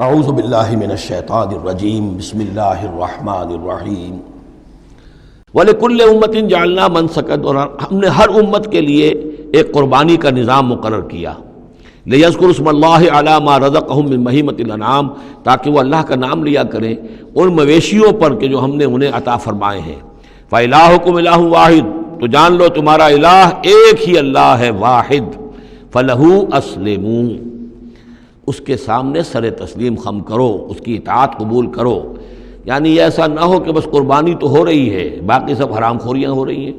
اعوذ باللہ من الشیطان الرجیم بسم اللہ الرحمن الرحیم وَلِكُلِّ أُمَّةٍ جَعَلْنَا مَنْسَكًا، اور ہم نے ہر امت کے لیے ایک قربانی کا نظام مقرر کیا، لِيَذْكُرُوا اسْمَ اللَّهِ عَلَىٰ مَا رَزَقَهُم مِّن بَهِيمَةِ الْأَنْعَامِ، تاکہ وہ اللہ کا نام لیا کریں ان مویشیوں پر کہ جو ہم نے انہیں عطا فرمائے ہیں۔ فَإِلَٰهُكُمْ إِلَٰهٌ وَاحِدٌ، تو جان لو تمہارا الہ ایک ہی اللہ ہے، واحد۔ فَلَهُ أَسْلِمُوا، اس کے سامنے سر تسلیم خم کرو، اس کی اطاعت قبول کرو۔ یعنی ایسا نہ ہو کہ بس قربانی تو ہو رہی ہے، باقی سب حرام خوریاں ہو رہی ہیں،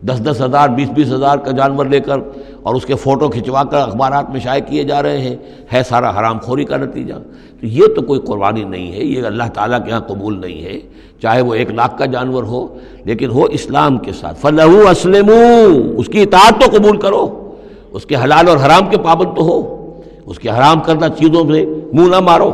10-10 ہزار 20-20 ہزار کا جانور لے کر اور اس کے فوٹو کھنچوا کر اخبارات میں شائع کیے جا رہے ہیں، ہے سارا حرام خوری کا نتیجہ۔ تو یہ تو کوئی قربانی نہیں ہے، یہ اللہ تعالیٰ کے ہاں قبول نہیں ہے، چاہے وہ 1 لاکھ کا جانور ہو لیکن ہو اسلام کے ساتھ۔ فَلَهُ أَسْلِمُوا، اس کی اطاعت تو قبول کرو، اس کے حلال اور حرام کے پابند تو ہو، اس کے حرام کردہ چیزوں سے منہ نہ مارو۔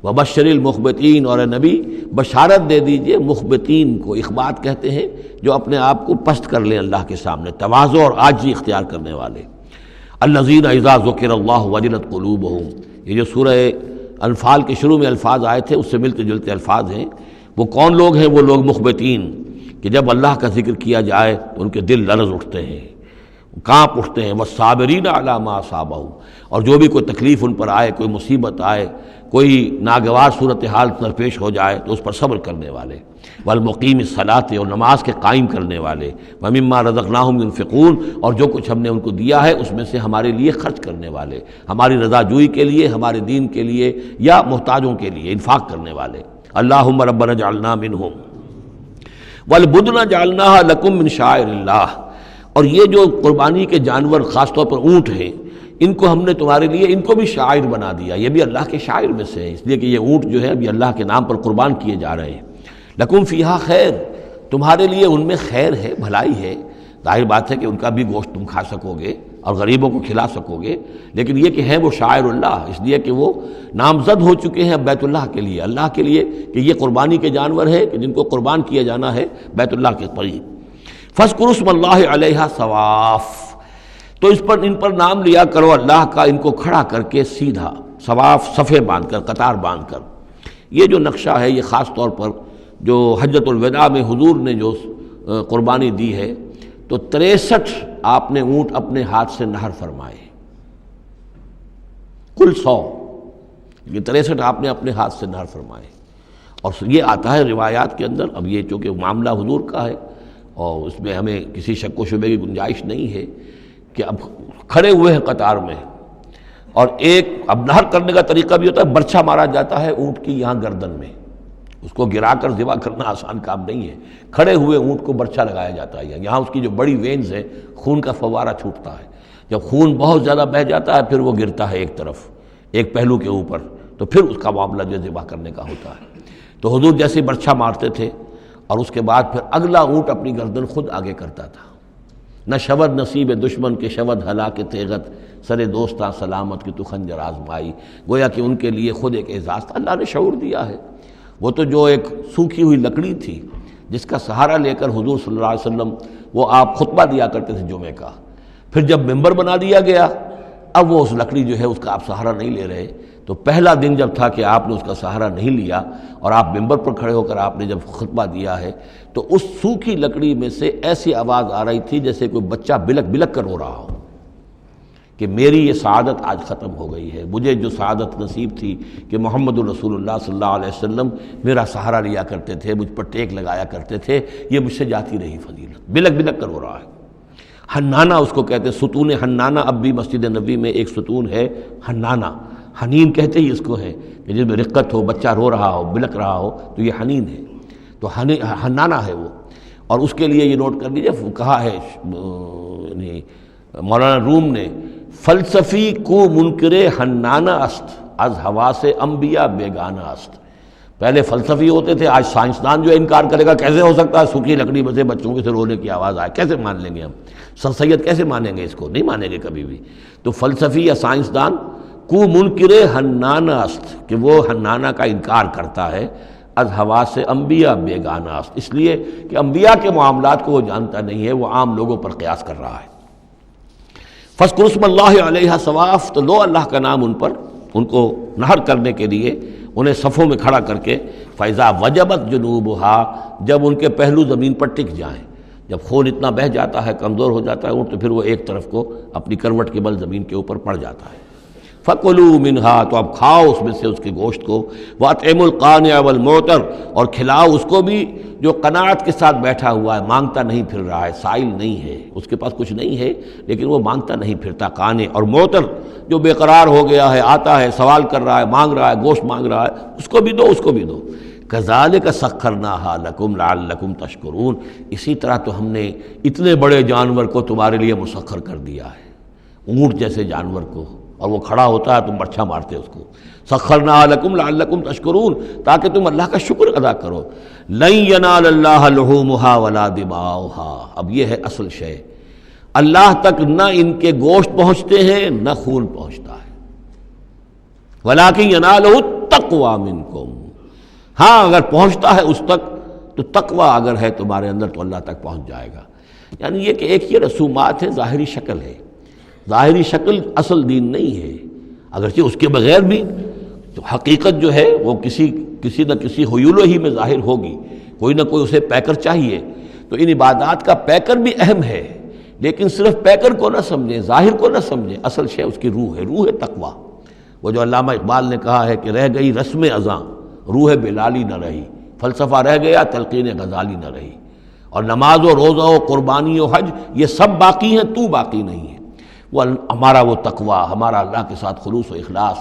وَبَشِّرِ الْمُخْبِتِينَ، اور اے نبی بشارت دے دیجئے مخبتین کو، اخبات کہتے ہیں جو اپنے آپ کو پست کر لیں اللہ کے سامنے، تواضع اور عاجزی اختیار کرنے والے۔ الَّذِينَ إِذَا ذُكِرَ اللَّهُ وَجِلَتْ قُلُوبُهُمْ، یہ جو سورہ انفال کے شروع میں الفاظ آئے تھے اس سے ملتے جلتے الفاظ ہیں۔ وہ کون لوگ ہیں؟ وہ لوگ مخبتین کہ جب اللہ کا ذکر کیا جائے تو ان کے دل لرز اٹھتے ہیں، کانپ اٹھتے ہیں۔ وَالصَّابِرِينَ عَلَىٰ مَا أَصَابَهُمْ، اور جو بھی کوئی تکلیف ان پر آئے، کوئی مصیبت آئے، کوئی ناگوار صورتحال درپیش ہو جائے تو اس پر صبر کرنے والے۔ وَالْمُقِيمِ الصَّلَاةِ، اور نماز کے قائم کرنے والے۔ وَمِمَّا رَزَقْنَاهُمْ يُنْفِقُونَ، اور جو کچھ ہم نے ان کو دیا ہے اس میں سے ہمارے لیے خرچ کرنے والے، ہماری رضا جوئی کے لیے، ہمارے دین کے لیے یا محتاجوں کے لیے انفاق کرنے والے۔ اللہم ربنا اجعلنا منہم وَالْبُدْنَ جَعَلْنَاهَا لَكُم مِّن شَعَائِرِ اللَّهِ، اور یہ جو قربانی کے جانور خاص طور پر اونٹ ہیں، ان کو ہم نے تمہارے لیے ان کو بھی شاعر بنا دیا، یہ بھی اللہ کے شاعر میں سے ہیں، اس لیے کہ یہ اونٹ جو ہے ابھی اللہ کے نام پر قربان کیے جا رہے ہیں۔ لکم فیہا خیر، تمہارے لیے ان میں خیر ہے، بھلائی ہے۔ ظاہر بات ہے کہ ان کا بھی گوشت تم کھا سکو گے اور غریبوں کو کھلا سکو گے، لیکن یہ کہ ہیں وہ شاعر اللہ، اس لیے کہ وہ نامزد ہو چکے ہیں بیت اللہ کے لیے، اللہ کے لیے، کہ یہ قربانی کے جانور ہیں کہ جن کو قربان کیا جانا ہے بیت اللہ کے قریب۔ فاذکروا اسم اللہ علیہا صواف، تو ان پر نام لیا کرو اللہ کا، ان کو کھڑا کر کے سیدھا، صواف صفے باندھ کر، قطار باندھ کر۔ یہ جو نقشہ ہے یہ خاص طور پر جو حجۃ الوداع میں حضور نے جو قربانی دی ہے تو 63 آپ نے اونٹ اپنے ہاتھ سے نہر فرمائے، کل 100، یہ 63 آپ نے اپنے ہاتھ سے نہر فرمائے۔ اور یہ آتا ہے روایات کے اندر، اب یہ چونکہ معاملہ حضور کا ہے اور اس میں ہمیں کسی شک و شبے کی گنجائش نہیں ہے کہ اب کھڑے ہوئے ہیں قطار میں، اور ایک اب نہر کرنے کا طریقہ بھی ہوتا ہے، برچھا مارا جاتا ہے اونٹ کی یہاں گردن میں، اس کو گرا کر ذبح کرنا آسان کام نہیں ہے، کھڑے ہوئے اونٹ کو برچھا لگایا جاتا ہے، یہاں اس کی جو بڑی وینز ہیں خون کا فوارہ چھوٹتا ہے، جب خون بہت زیادہ بہہ جاتا ہے پھر وہ گرتا ہے ایک طرف، ایک پہلو کے اوپر، تو پھر اس کا معاملہ جو ذبح کرنے کا ہوتا ہے۔ تو حضور جیسے برچھا مارتے تھے اور اس کے بعد پھر اگلا اونٹ اپنی گردن خود آگے کرتا تھا۔ نہ شود نصیب دشمن کے شود ہلاک تیغت، سر دوستاں سلامت کی تو خنجر آزمائی، گویا کہ ان کے لیے خود ایک اعزاز تھا، اللہ نے شعور دیا ہے۔ وہ تو جو ایک سوکھی ہوئی لکڑی تھی جس کا سہارا لے کر حضور صلی اللہ علیہ وسلم وہ آپ خطبہ دیا کرتے تھے جمعے کا، پھر جب ممبر بنا دیا گیا اب وہ اس لکڑی جو ہے اس کا آپ سہارا نہیں لے رہے۔ تو پہلا دن جب تھا کہ آپ نے اس کا سہارا نہیں لیا اور آپ ممبر پر کھڑے ہو کر آپ نے جب خطبہ دیا ہے تو اس سوکھی لکڑی میں سے ایسی آواز آ رہی تھی جیسے کوئی بچہ بلک بلک کر رو رہا ہو کہ میری یہ سعادت آج ختم ہو گئی ہے، مجھے جو سعادت نصیب تھی کہ محمد الرسول اللہ صلی اللہ علیہ وسلم میرا سہارا لیا کرتے تھے، مجھ پر ٹیک لگایا کرتے تھے، یہ مجھ سے جاتی رہی فضیلت، بلک بلک کر رو رہا ہے۔ حنانہ اس کو کہتے ہیں، ستون حنانہ، اب بھی مسجد نبوی میں ایک ستون ہے حنانہ، حنین کہتے ہی اس کو ہے کہ جس میں رقت ہو، بچہ رو رہا ہو، بلک رہا ہو تو یہ حنین ہے، تو حنانہ ہے وہ۔ اور اس کے لیے یہ نوٹ کر لیجیے، کہا ہے مولانا روم نے، فلسفی کو منکر حنانہ است، از حواس انبیاء بیگانہ است۔ پہلے فلسفی ہوتے تھے، آج سائنسدان جو انکار کرے گا کیسے ہو سکتا ہے سوکھی لکڑی میں سے بچوں کے سے رونے کی آواز آئے، کیسے مان لیں گے ہم؟ سر سید کیسے مانیں گے اس کو؟ نہیں مانیں گے کبھی بھی۔ تو فلسفی یا سائنسدان کو منکر حنانہ است، کہ وہ حنانہ کا انکار کرتا ہے، از حواس انبیاء بیگانہ است، اس لیے کہ انبیاء کے معاملات کو وہ جانتا نہیں ہے، وہ عام لوگوں پر قیاس کر رہا ہے۔ فاذکروا اسم اللہ علیہا صواف، تو لو اللہ کا نام ان پر ان کو نہر کرنے کے لیے انہیں صفوں میں کھڑا کر کے فیضا وجبت جنوبها، جب ان کے پہلو زمین پر ٹک جائیں، جب خون اتنا بہہ جاتا ہے، کمزور ہو جاتا ہے تو پھر وہ ایک طرف کو اپنی کروٹ کے بل زمین کے اوپر پڑ جاتا ہے۔ فَكُلُوا مِنْهَا، تو اب کھاؤ اس میں سے اس کے گوشت کو، وَأَطْعِمُوا الْقَانِعَ وَالْمُعْتَرَ، اور کھلاؤ اس کو بھی جو قناعت کے ساتھ بیٹھا ہوا ہے، مانگتا نہیں پھر رہا ہے، سائل نہیں ہے، اس کے پاس کچھ نہیں ہے لیکن وہ مانگتا نہیں پھرتا، قانع، اور معتر جو بے قرار ہو گیا ہے، آتا ہے، سوال کر رہا ہے، مانگ رہا ہے، گوشت مانگ رہا ہے، اس کو بھی دو، اس کو بھی دو۔ كَذَلِكَ سَخَّرْنَاهَا لَكُمْ لَعَلَّكُمْ تَشْكُرُونَ، اسی طرح تو ہم نے اتنے بڑے جانور کو تمہارے لیے مسخر کر دیا ہے، اونٹ جیسے جانور کو، اور وہ کھڑا ہوتا ہے تم برچھا مارتے اس کو، سخرناها لکم لعلکم تشکرون، تاکہ تم اللہ کا شکر ادا کرو۔ لن ینال اللہ لحومها ولا دماؤها، اب یہ ہے اصل شے، اللہ تک نہ ان کے گوشت پہنچتے ہیں نہ خون پہنچتا ہے، ولکن ینالہ التقوی منکم، ہاں اگر پہنچتا ہے اس تک تو تقوی اگر ہے تمہارے اندر تو اللہ تک پہنچ جائے گا۔ یعنی یہ کہ ایک یہ رسومات ہے، ظاہری شکل ہے، ظاہری شکل اصل دین نہیں ہے، اگرچہ اس کے بغیر بھی تو حقیقت جو ہے وہ کسی نہ کسی حیول ہی میں ظاہر ہوگی، کوئی نہ کوئی اسے پیکر چاہیے۔ تو ان عبادات کا پیکر بھی اہم ہے، لیکن صرف پیکر کو نہ سمجھیں، ظاہر کو نہ سمجھیں، اصل شے اس کی روح ہے، روح تقویٰ۔ وہ جو علامہ اقبال نے کہا ہے کہ رہ گئی رسم اذاں روح بلالی نہ رہی، فلسفہ رہ گیا تلقین غزالی نہ رہی، اور نماز و روزہ و قربانی و حج یہ سب باقی ہیں، تو باقی نہیں ہے۔ وہ ہمارا وہ تقویٰ، ہمارا اللہ کے ساتھ خلوص و اخلاص،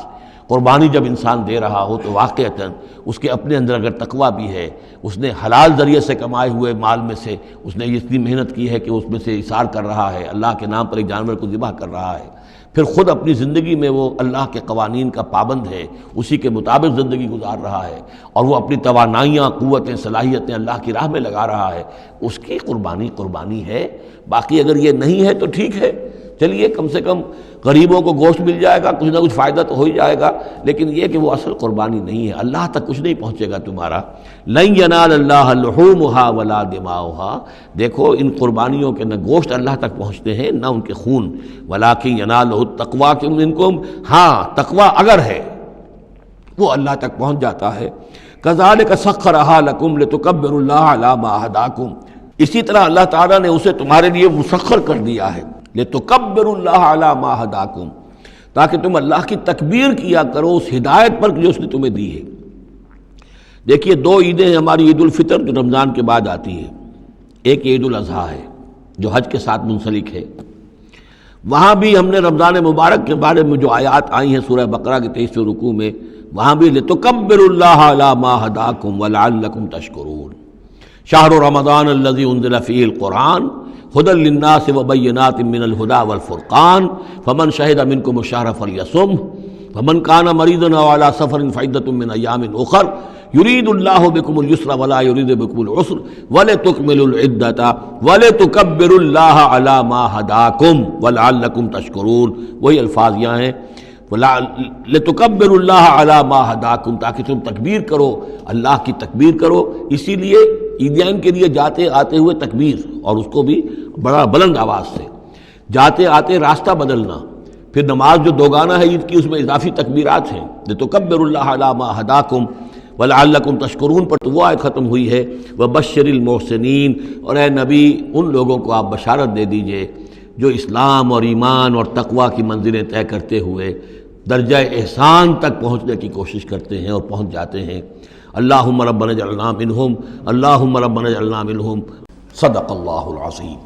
قربانی جب انسان دے رہا ہو تو واقعتاً اس کے اپنے اندر اگر تقویٰ بھی ہے، اس نے حلال ذریعے سے کمائے ہوئے مال میں سے اس نے اتنی محنت کی ہے کہ اس میں سے اثار کر رہا ہے، اللہ کے نام پر ایک جانور کو ذبح کر رہا ہے، پھر خود اپنی زندگی میں وہ اللہ کے قوانین کا پابند ہے، اسی کے مطابق زندگی گزار رہا ہے، اور وہ اپنی توانائیاں، قوتیں، صلاحیتیں اللہ کی راہ میں لگا رہا ہے، اس کی قربانی ہے۔ باقی اگر یہ نہیں ہے تو ٹھیک ہے، چلیے کم سے کم غریبوں کو گوشت مل جائے گا، کچھ نہ کچھ فائدہ تو ہو ہی جائے گا، لیکن یہ کہ وہ اصل قربانی نہیں ہے، اللہ تک کچھ نہیں پہنچے گا تمہارا۔ لن ینال اللہ لحومها ولا دماؤها، دیکھو ان قربانیوں کے نہ گوشت اللہ تک پہنچتے ہیں نہ ان کے خون، ولکن ینالہ التقوی منکم، ہاں تقوی اگر ہے وہ اللہ تک پہنچ جاتا ہے۔ کذالک سخرھا لکم لتکبروا اللہ علی ما ھداکم، اسی طرح اللہ تعالیٰ نے اسے تمہارے لیے مسخر کر دیا ہے، لتکبروا اللہ علی ما ھداکم، تاکہ تم اللہ کی تکبیر کیا کرو اس ہدایت پر جو اس نے تمہیں دی ہے۔ دیکھیے دو عیدیں ہیں ہماری، عید الفطر جو رمضان کے بعد آتی ہے، ایک عید الاضحیٰ ہے جو حج کے ساتھ منسلک ہے۔ وہاں بھی ہم نے رمضان مبارک کے بارے میں جو آیات آئی ہیں سورہ بقرہ کے 23ویں رکوع میں، وہاں بھی لتکبروا اللہ علی ما ھداکم ولعلکم تشکرون، شہر رمضان الذی انزل فیہ القرآن ھدی للناس وبینات من الھدی والفرقان فمن شہد منکم الشہر فلیصمہ فمن کان مریضا او علی سفر فعدۃ من ایام اخر یرید اللہ بکم الیسر ولا یرید بکم العسر ولتکملوا العدۃ ولتکبروا اللہ علی ما ھداکم ولعلکم تشکرون، وہی الفاظ یہاں ہیں، لتکبروا اللہ علی ما ھداکم، تاکہ تم تکبیر کرو، اللہ کی تکبیر کرو۔ اسی لیے عیدیان کے لیے جاتے آتے ہوئے تکبیر، اور اس کو بھی بڑا بلند آواز سے، جاتے آتے راستہ بدلنا، پھر نماز جو دوگانہ ہے عید کی اس میں اضافی تکبیرات ہیں، لتکبروا اللہ علی ما ھداکم ولعلکم تشکرون پر تو وہ آیت ختم ہوئی ہے، وبشر المحسنین، اور اے نبی ان لوگوں کو آپ بشارت دے دیجئے جو اسلام اور ایمان اور تقویٰ کی منزلیں طے کرتے ہوئے درجہ احسان تک پہنچنے کی کوشش کرتے ہیں اور پہنچ جاتے ہیں۔ اللہم ربنا اجعلنا منہم، اللہم ربنا اجعلنا منہم، صدق اللہ العظیم۔